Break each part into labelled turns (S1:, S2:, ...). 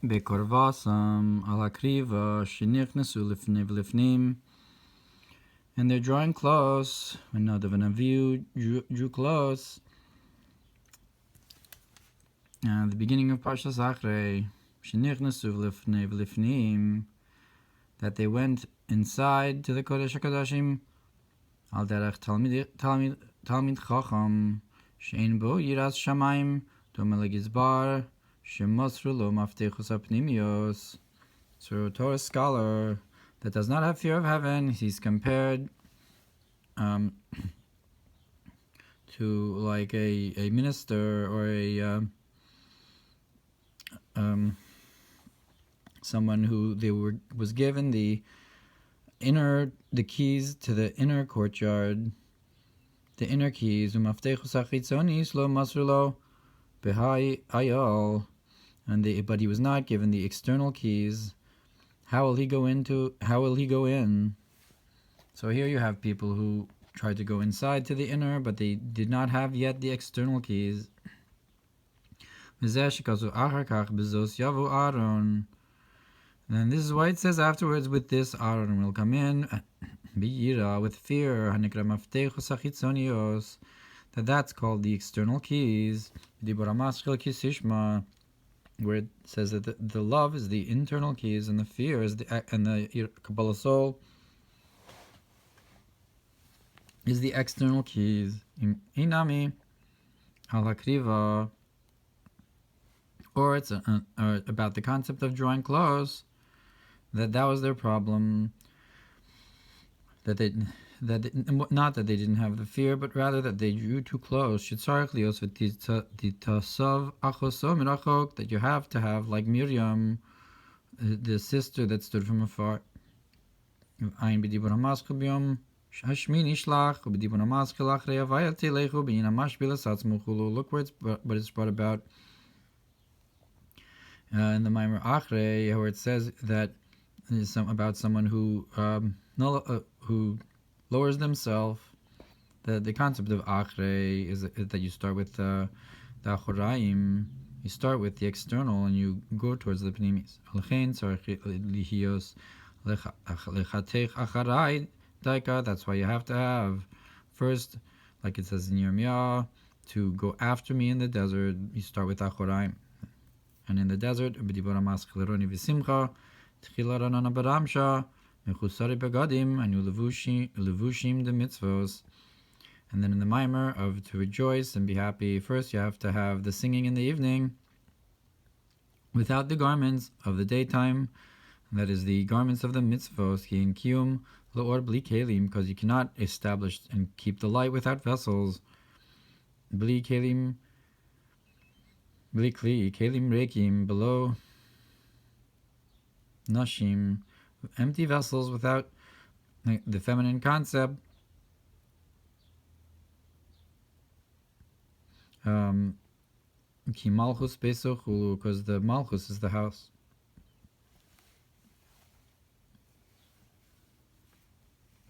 S1: Bekorvasam Hakriva Shenichnesu Lifnei velifnim. And they're drawing close. When Nadav and Avihu drew close. The beginning of Parshas Achrei, Shenichnesu Lifnei Velifnim, that they went inside to the Kodesh HaKodashim, al derech Talmid Chacham, she'ein bo yiras shamayim, dome legizbar, shemosru lo maftechus apnimios. So a Torah scholar that does not have fear of heaven, he's compared to like a minister or a someone who was given the keys to the inner courtyard, the inner keys, umaftechus achitzonis lo masrulo behai ayol, but he was not given the external keys. How will he go in? So here you have people who tried to go inside to the inner, but they did not have yet the external keys. And then this is why it says afterwards, with this Aaron will come in with fear, that's called the external keys, where it says that the love is the internal keys and the fear is the Kabbalah soul is the external keys. Inami al Hakriva, or it's about the concept of drawing close, that was their problem, not that they didn't have the fear, but rather that they drew too close. That you have to have, like Miriam, the sister that stood from afar. Look where it's brought about in the Mamar Achrei, where it says that about someone who lowers themselves. The concept of Achrei is that you start with the Achoraim, you start with the external and you go towards the Pnimis. That's why you have to have first, like it says in Yirmiyah, to go after me in the desert. You start with Achoraim, and in the desert, and you levushim the mitzvos. And then in the Mamar of to rejoice and be happy, first you have to have the singing in the evening without the garments of the daytime, that is the garments of the mitzvos, ki in kiyum l'or bli kelim, because you cannot establish and keep the light without vessels. Bli kelim, bli kli, kelim rekim, below nashim, empty vessels without the feminine concept. Ki malchus besochulu, because the malchus is the house.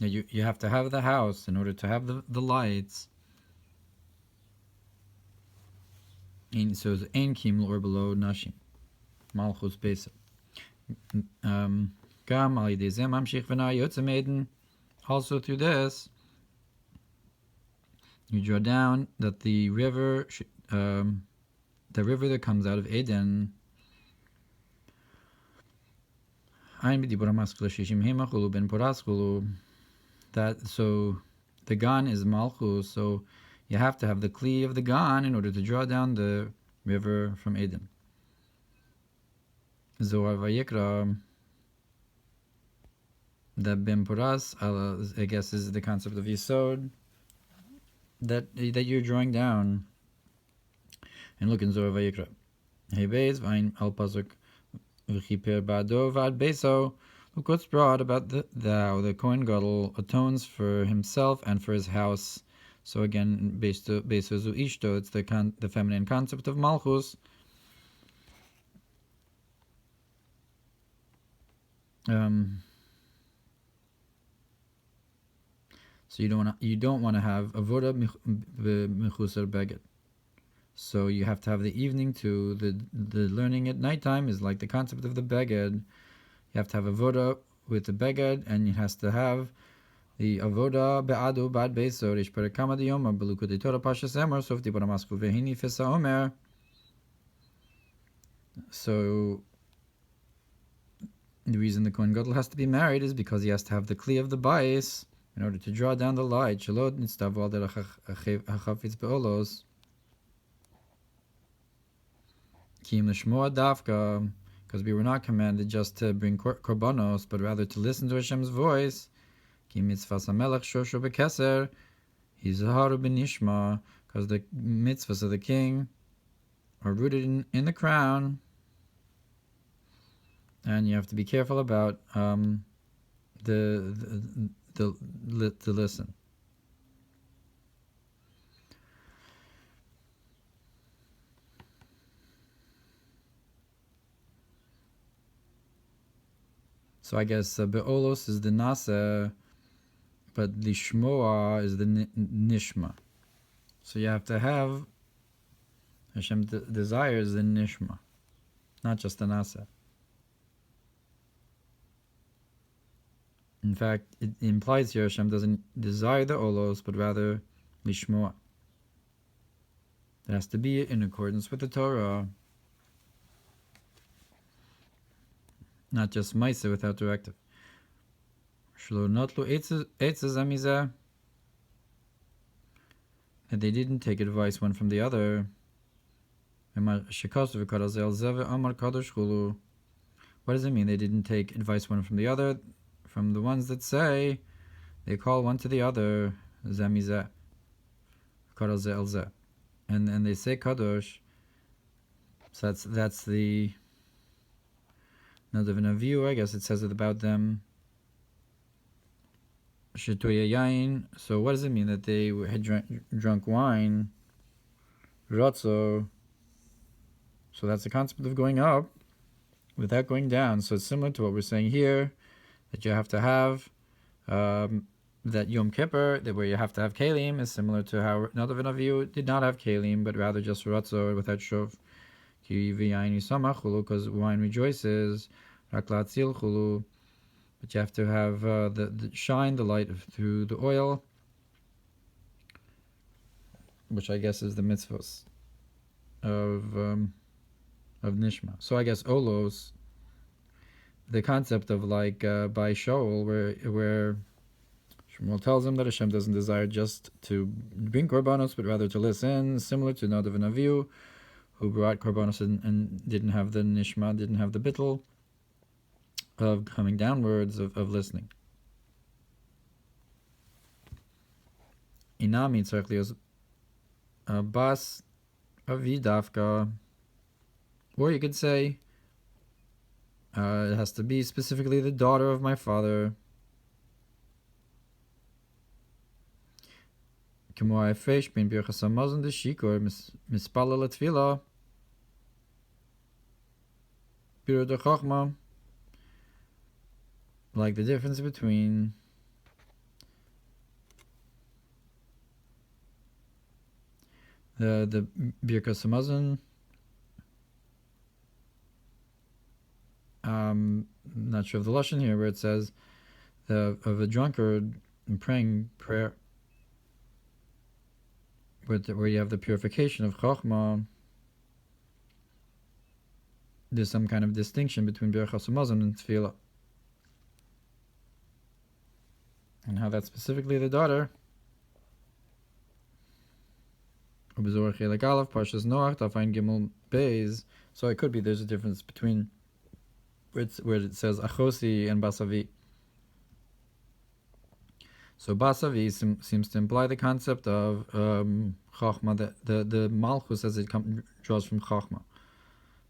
S1: You have to have the house in order to have the lights. So it's ein kim or below nashim, malchus besoch. Also through this, you draw down that the river that comes out of Eden, that so the Gan is Malchus, so you have to have the Kli of the Gan in order to draw down the river from Eden. Ohr Vayikra, the Ben Puras, I guess, is the concept of Yisod that you're drawing down. And look in Ohr Vayikra. Hey Beis, Vain al Pasuk, V'chiper Ba'ado V'ad Beso. Look what's brought about the Kohen Gadol atones for himself and for his house. So again, Beso Zu Ishto, it's the feminine concept of Malchus. So you don't want to have avoda mechusar beged. So you have to have the evening too. The learning at nighttime is like the concept of the beged. You have to have avoda with the beged, and it has to have the avoda be'adu bad beiso rish perekama diyoma belukutei Torah Parshas Achrei sof dibur hamaskul vehini fisa omer. So the reason the Kohen Gadol has to be married is because he has to have the kli of the bais in order to draw down the light. Shalot nitztavu al derech hachafitz be'olos. Kim l'shmoa davka, because we were not commanded just to bring korbanos, but rather to listen to Hashem's voice. Kim mitzvahs hamelech shoshu bekeser, hizaharu b'nishma, because the mitzvahs of the king are rooted in the crown, and you have to be careful about to listen. So I guess be'olos is the nasa, but lishmoa is the nishma. So you have to have Hashem desires the nishma, not just the nasa. In fact, it implies here Hashem doesn't desire the olos, but rather lishmoa. It has to be in accordance with the Torah, not just ma'aseh without directive. That they didn't take advice one from the other. What does it mean they didn't take advice one from the other? From the ones that say they call one to the other zamizeh, and they say kadosh. So that's the another view. I guess it says it about them. So what does it mean that they had drunk wine? Rotzo. So that's the concept of going up without going down. So it's similar to what we're saying here, that you have to have that Yom Kippur, where you have to have kalim, is similar to how another of you did not have kalim, but rather just rotzo without shov. Because wine rejoices, but you have to have the shine the light through the oil, which I guess is the mitzvahs of nishma. So I guess olos, the concept of like by Shaul, where Shmuel tells him that Hashem doesn't desire just to bring korbanos, but rather to listen, similar to Nadav and Avihu, who brought korbanos and didn't have the nishma, didn't have the bittul of coming downwards, of listening. Inami tzarich lios bas avi davka, or you could say it has to be specifically the daughter of my father. Like the difference between the Birkas Hamazon, not sure of the lashon here, where it says of a drunkard praying prayer, where you have the purification of Chachma. There's some kind of distinction between Birkas Hamazon and Tefillah, and how that's specifically the daughter. Parshas Noach, Tafayin Gimel Beis. So it could be there's a difference between where it says Achosi and Basavi. So Basavi seems to imply the concept of Chachma, the Malchus as it draws from Chachma,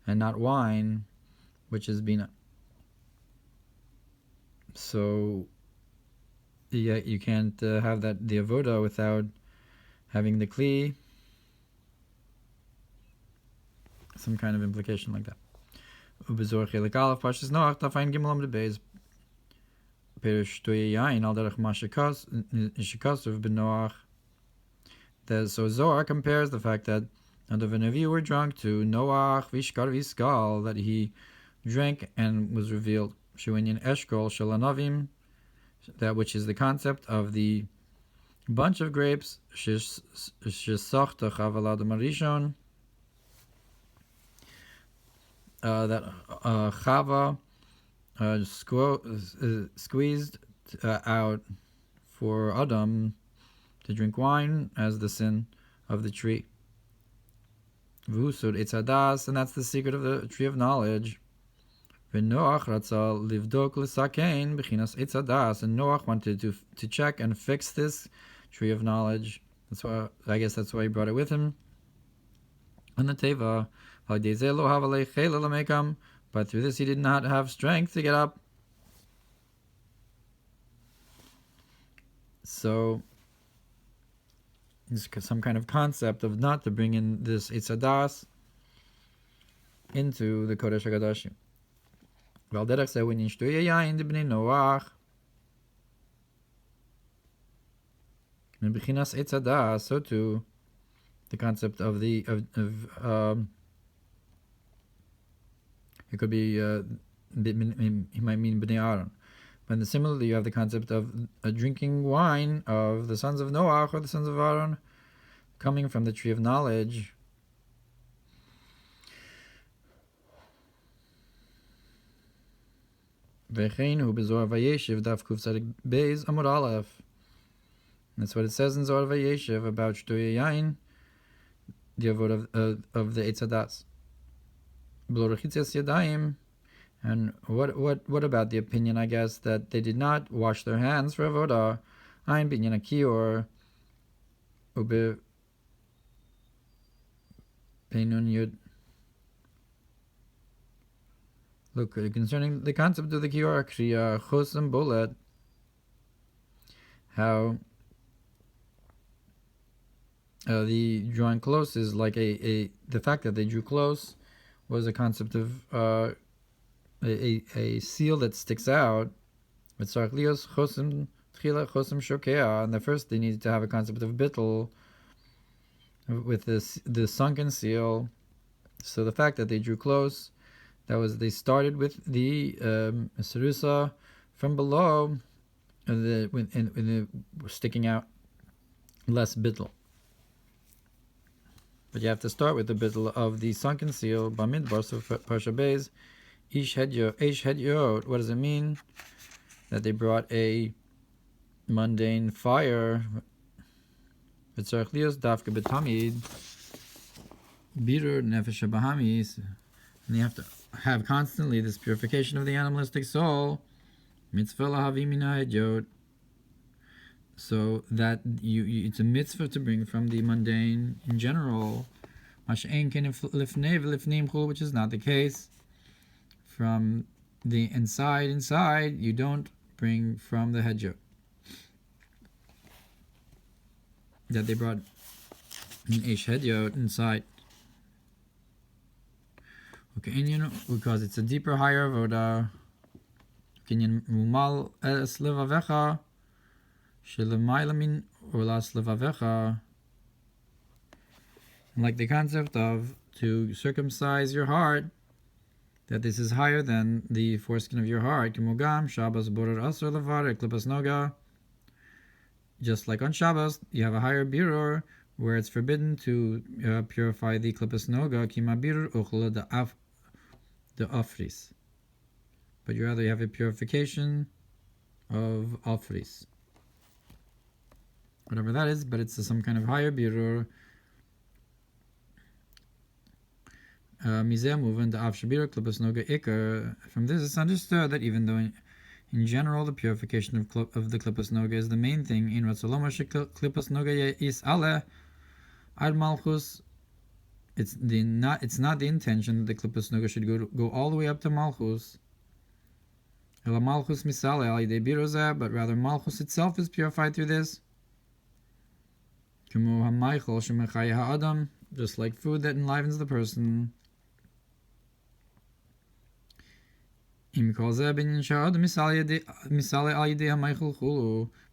S1: and not wine, which is Bina. So yeah, you can't have the avoda without having the kli. Some kind of implication like that. Ubezor chelik aleph Parshas Noach tafayin gimel amud beis perish toye yain al derech mashikasuv b'Noach. So Zohar compares the fact that And of a Nevi were drunk to Noach Vishkar Viskal, that he drank and was revealed. Shuinyan Eshkol Shalanavim, that which is the concept of the bunch of grapes, Shesachta Chavalad Marishon, that Chava squeezed out for Adam to drink wine as the sin of the tree. V'usud etzadas, and that's the secret of the tree of knowledge. V'Noach ratza livdok l'sakein b'chinas etzadas, and Noach wanted to check and fix this tree of knowledge. That's why, I guess that's why he brought it with him. And the teva, but through this he did not have strength to get up. So there's some kind of concept of not to bring in this etzadas into the Kodesh HaKadoshim. Valderach said, when yishtu yayin dibnei Noach, in Bechinas etzadas, so too the concept of the it could be he might mean bnei Aaron, but similarly you have the concept of drinking wine of the sons of Noach or the sons of Aaron, coming from the tree of knowledge. V'cheinu b'Zohar Vayeshev daf kuf tzadik beis amud aleph. That's what it says in Zohar Vayeshev about shtoye yain, the avoid of the etzadas. And what about the opinion, I guess, that they did not wash their hands for avodah? Ein binyan akior ube peinun yud. Look, concerning the concept of the kior kriya chos and bullet, how the drawing close is like the fact that they drew close was a concept of a seal that sticks out. And the first they needed to have a concept of bittul with the sunken seal. So the fact that they drew close, that was they started with the serusa from below, and sticking out less bittul. But you have to start with the bittul of the sunken seal. Bamidbar, so Parsha Beis, Ish Hedyot. What does it mean? That they brought a mundane fire. V'tzarech lios dafka b'tamid birur nefesh habahamis, and you have to have constantly this purification of the animalistic soul. Mitzvah lahavi mina hedyot. So that it's a mitzvah to bring from the mundane in general, Lifnei Velifnim, which is not the case. From the inside, you don't bring from the hedjot. That they brought an ish hedyot inside. Okay, because it's a deeper, higher avodah. Mumal es levavecha. And like the concept of to circumcise your heart, that this is higher than the foreskin of your heart. Just like on Shabbos, you have a higher birur where it's forbidden to purify the klipas noga, the afris. But you rather have a purification of afris. Whatever that is, but it's some kind of higher birur. From this it's understood that even though in general the purification of the klipas noga is the main thing, in klipas noga is ale ad malchus, it's not the intention that the klipas noga should go all the way up to malchus. Malchus misale al yidei biruzeh, but rather malchus itself is purified through this. Just like food that enlivens the person. But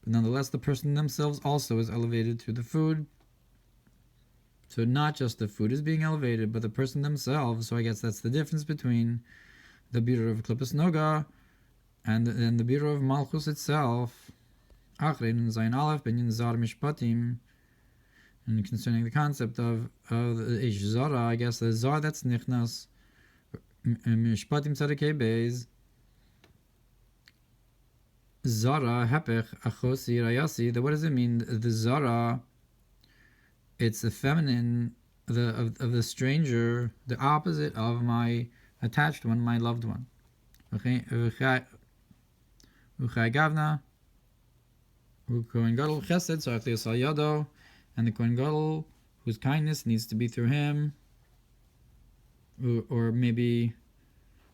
S1: nonetheless, the person themselves also is elevated through the food. So not just the food is being elevated, but the person themselves. So I guess that's the difference between the birur of Klippas Noga and the birur of Malchus itself. Achrei Zayin Aleph Binyan Zar Mishpatim. And concerning the concept of the Ish Zara, I guess the Zar that's Nichnas Mishpatim Tzadikei Beis. Zara Hepech Achosi Rayasi. What does it mean? The Zara, it's the feminine of the stranger, the opposite of my attached one, my loved one. Uchai Gavna Kohen Gadol Chesed Tzarich Lios Al Yado, and the Kohen Gadol whose kindness needs to be through him, or maybe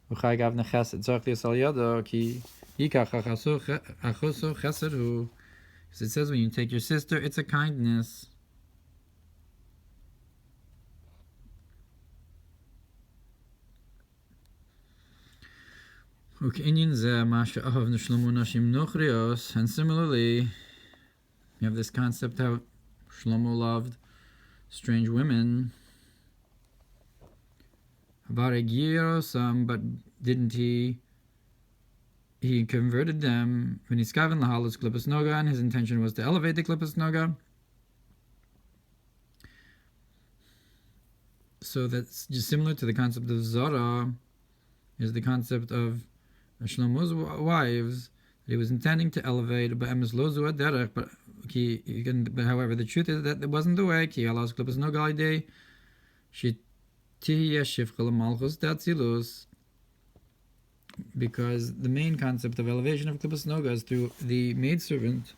S1: Uchai Gavna Chesed Tzarich Lios Al Yado Ki Yikach Achoso Chesed Hu, because it says when you take your sister, it's a kindness. And similarly, you have this concept how Shlomo loved strange women. But didn't he? He converted them when he's kaven lahalos klippas noga, and his intention was to elevate the klippas noga. So that's just similar to the concept of Zara, is the concept of Shlomo's wives that he was intending to elevate, but however, the truth is that it wasn't the way. Ki halas klippas noga idei she tihya shifcha malchus datzilus. Because the main concept of elevation of Klippas Noga is through the maidservant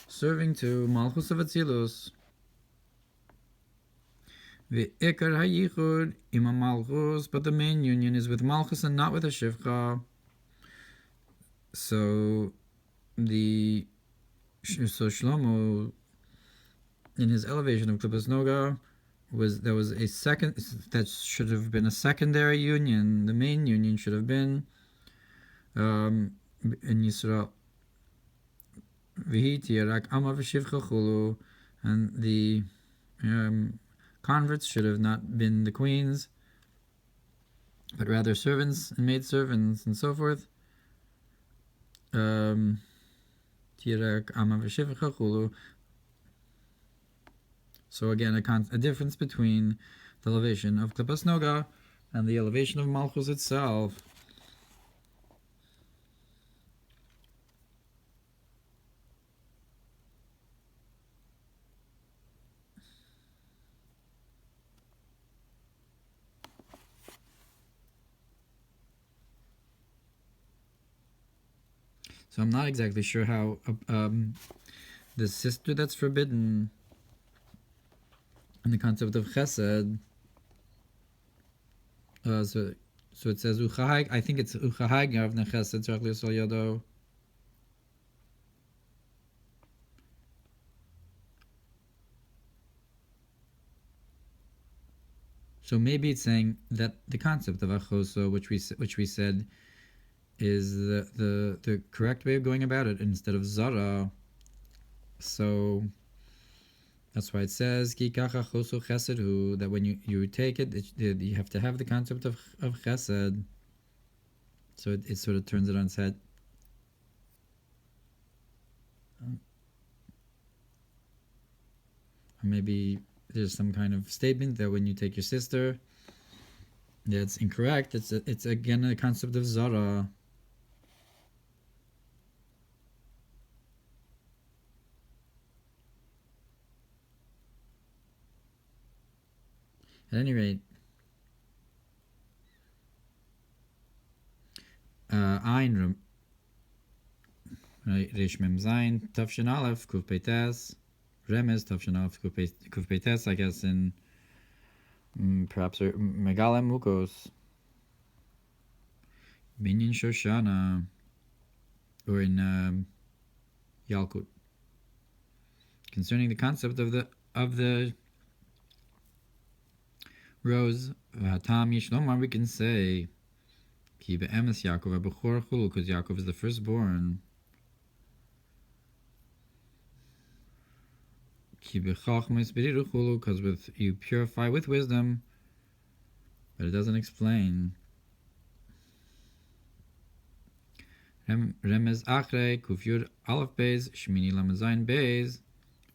S1: serving to Malchus of Atzilus. V'ikar hayichud ima Malchus, but the main union is with Malchus and not with a Shivcha. So Shlomo, in his elevation of Klippas Noga, that should have been a secondary union. The main union should have been in Yisrael, and the converts should have not been the queens, but rather servants and maidservants and so forth. So again, a difference between the elevation of Klippas Noga and the elevation of Malchus itself. So I'm not exactly sure how the sister that's forbidden in the concept of chesed. So it says uchahag. I think it's uchahag avne chesed tzarich lios al yado. So maybe it's saying that the concept of achoso, which we said, is the correct way of going about it instead of zara. So that's why it says ki kacha choso chesed hu, that when you take it, you have to have the concept of chesed. So it sort of turns it on its head. Or maybe there's some kind of statement that when you take your sister, that's incorrect. It's again a concept of zara. At any rate, Ein Resh Mem Zayin Tafshin Aleph Kuf Peites Remez Tafshin Aleph Kuf Peites, I guess in perhaps Megalem Mukos Binyan Shoshana, or in Yalkut, concerning the concept of the rose. V'hatam Yishlomar, we can say Ki be'emes Yaakov ha'bechor chulu, because Yaakov is the firstborn. because with you purify with wisdom, but it doesn't explain. Remez Achrei Kufyud Aleph Beis Shmini Lamazayin Beis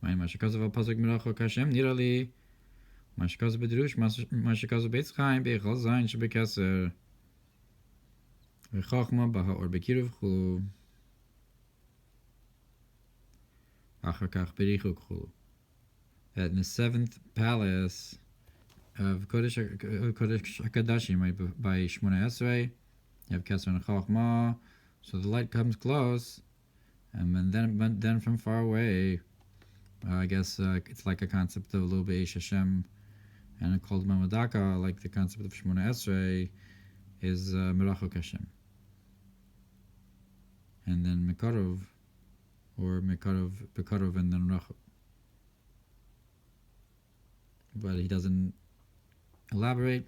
S1: Mashakazav Pasuk Mirachok Hashem Nirali Mashakazav Bedrush Mashakazav Beis Chaim Beichal Zayin Shebekaser V'chachma Baha Ohr Vayikra V'chulu Achakach Berichu V'chulu. That in the seventh palace of Kodesh HaKadashim by Shmona Esrei, you have Keser and Chachma. So the light comes close, and then from far away, I guess it's like a concept of Lo Be'esh Hashem, and called Mamadaka, like the concept of Shemona Esrei, is Merachok Hashem. And then Bekorov, or Bekorov, and then Rachok. But he doesn't elaborate.